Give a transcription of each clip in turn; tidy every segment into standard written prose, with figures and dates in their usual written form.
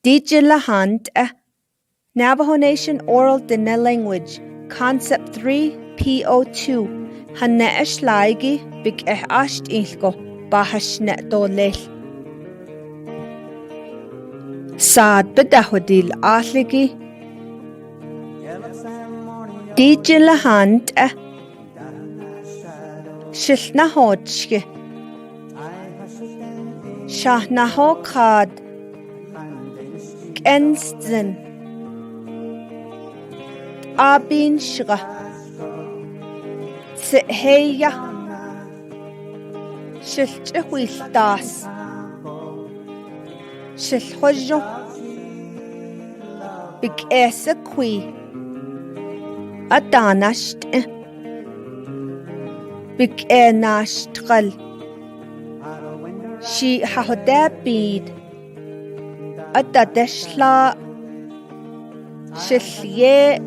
Díí Jí Haanit'é, Navajo Nation Oral Díí Language, Concept 3, PO2, Haanit'é Shlaigi, Big Asht Ilko, Bahashnet Dolel. Saad Bedahodil Atligi, Díí Jí Haanit'é, Shilna Hodshke, Shahna Hokad, Kensten, Abin Shra, Heya, Shilchwiltas, Shilhojo, Big Esaqui, Adanasht, Big Enashtral, She Hahodabid, Adadeshla, Shilye,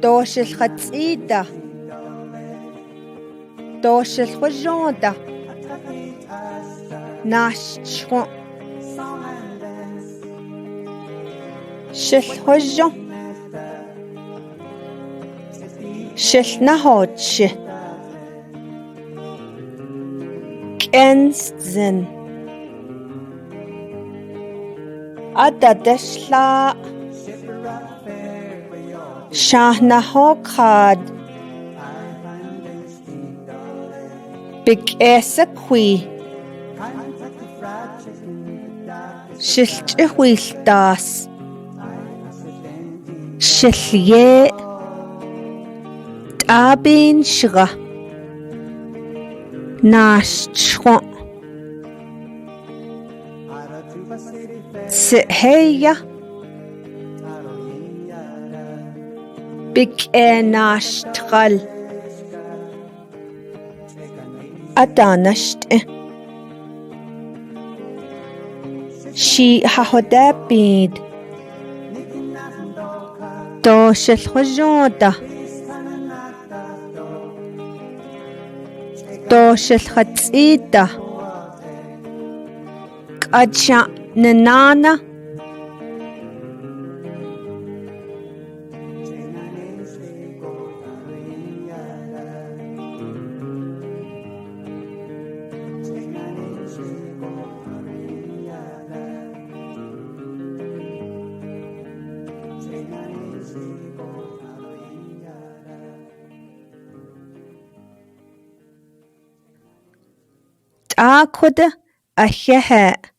Doshil Hatzida, Doshil Hojonda, Nashchon, Shil Hojon, Shil Nahodsh, Kensten, Adadeshla, Shahna Hokad, Big Esaqui, Shilchwiltas, Shilye, Abin Shra, Nashchon, Heya, Big Enashtral, Adanasht, She Hahodabid, Doshil Hojonda, Doshil Hatzida, Kacha Nanana, Akuda Ahehe.